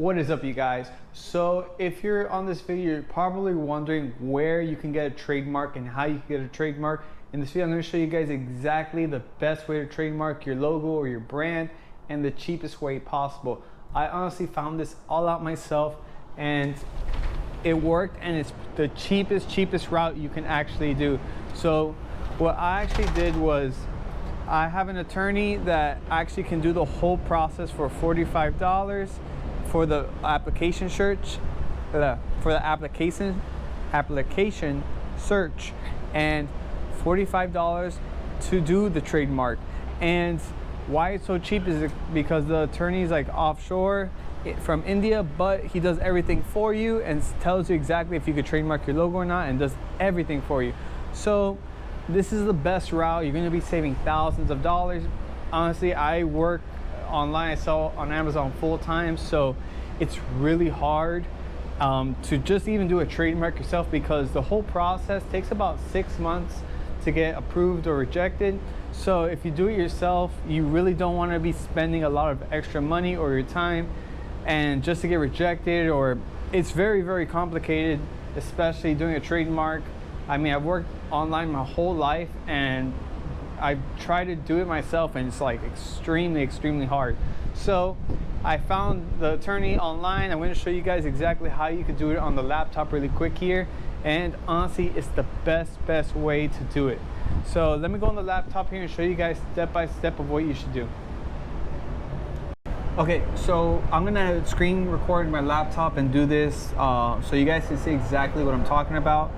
What is up, you guys? So if you're on this video, you're probably wondering where you can get a trademark and how you can get a trademark. In this video, I'm going to show you guys exactly the best way to trademark your logo or your brand and the cheapest way possible. I honestly found this all out myself and it worked, and it's the cheapest route you can actually do. So what I actually did was I have an attorney that actually can do the whole process for $45 for the application search, application search, and $45 to do the trademark. And why it's so cheap is because the attorney is like offshore from India, but he does everything for you and tells you exactly if you could trademark your logo or not, and does everything for you. So this is the best route. You're going to be saving thousands of dollars. Honestly, I work online, I sell on Amazon full time, so it's really hard to just even do a trademark yourself, because the whole process takes about 6 months to get approved or rejected. So if you do it yourself, you really don't want to be spending a lot of extra money or your time and just to get rejected, or it's very complicated, especially doing a trademark. I mean, I've worked online my whole life and I've tried to do it myself, and it's like extremely hard. So I found the attorney online. I'm going to show you guys exactly how you could do it on the laptop really quick here, and honestly it's the best way to do it. So let me go on the laptop here and show you guys step by step of what you should do. Okay, so I'm gonna screen record my laptop and do this so you guys can see exactly what I'm talking about.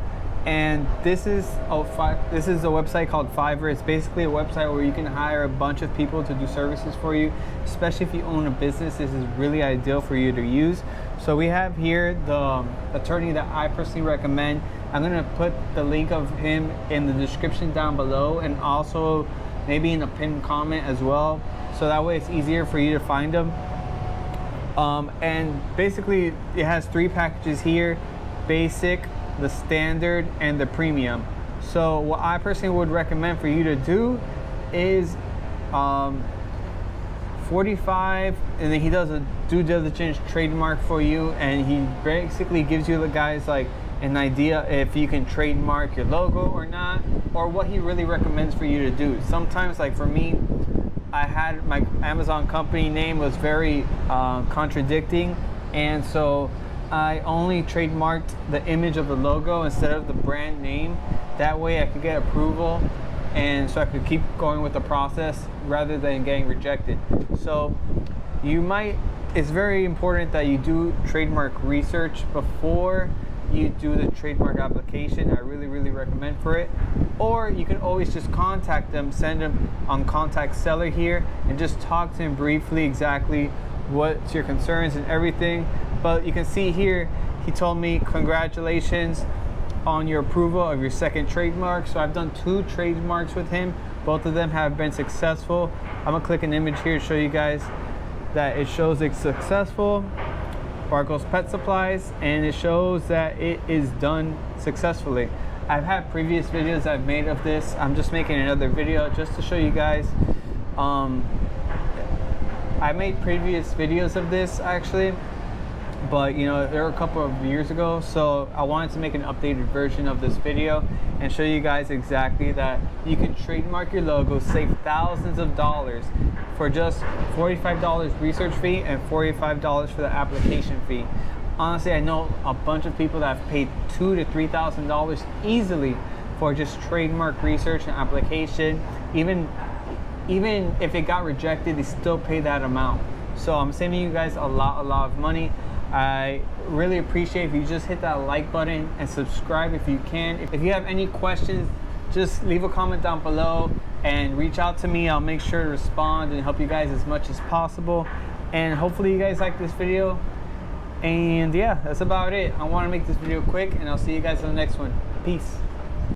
And this is a website called Fiverr. It's basically a website where you can hire a bunch of people to do services for you, especially if you own a business. This is really ideal for you to use. So we have here the attorney that I personally recommend. I'm gonna put the link of him in the description down below, and also maybe in a pinned comment as well, so that way it's easier for you to find him. And basically it has 3 packages here: basic, the standard, and the premium. So what I personally would recommend for you to do is $45, and then he does a due diligence trademark for you, and he basically gives you the guys like an idea if you can trademark your logo or not, or what he really recommends for you to do. Sometimes, like for me, I had my Amazon company name was very contradicting, and so I only trademarked the image of the logo instead of the brand name. That way I could get approval, and so I could keep going with the process rather than getting rejected. So it's very important that you do trademark research before you do the trademark application. I really recommend for it. Or you can always just contact them, send them on contact seller here, and just talk to him briefly exactly what's your concerns and everything. But you can see here, he told me congratulations on your approval of your second trademark. So I've done 2 trademarks with him. Both of them have been successful. I'm gonna click an image here to show you guys that it shows it's successful. Barco's Pet Supplies, and it shows that it is done successfully. I've had previous videos I've made of this. I'm just making another video just to show you guys. I made previous videos of this actually, but you know, they're a couple of years ago, so I wanted to make an updated version of this video and show you guys exactly that you can trademark your logo, save thousands of dollars for just $45 research fee and $45 for the application fee. Honestly, I know a bunch of people that have paid $2,000 to $3,000 easily for just trademark research and application. Even if it got rejected, they still pay that amount. So I'm saving you guys a lot of money. I really appreciate if you just hit that like button and subscribe if you can. If you have any questions, just leave a comment down below and reach out to me. I'll make sure to respond and help you guys as much as possible. And hopefully you guys like this video. And yeah, that's about it. I want to make this video quick, and I'll see you guys in the next one. Peace.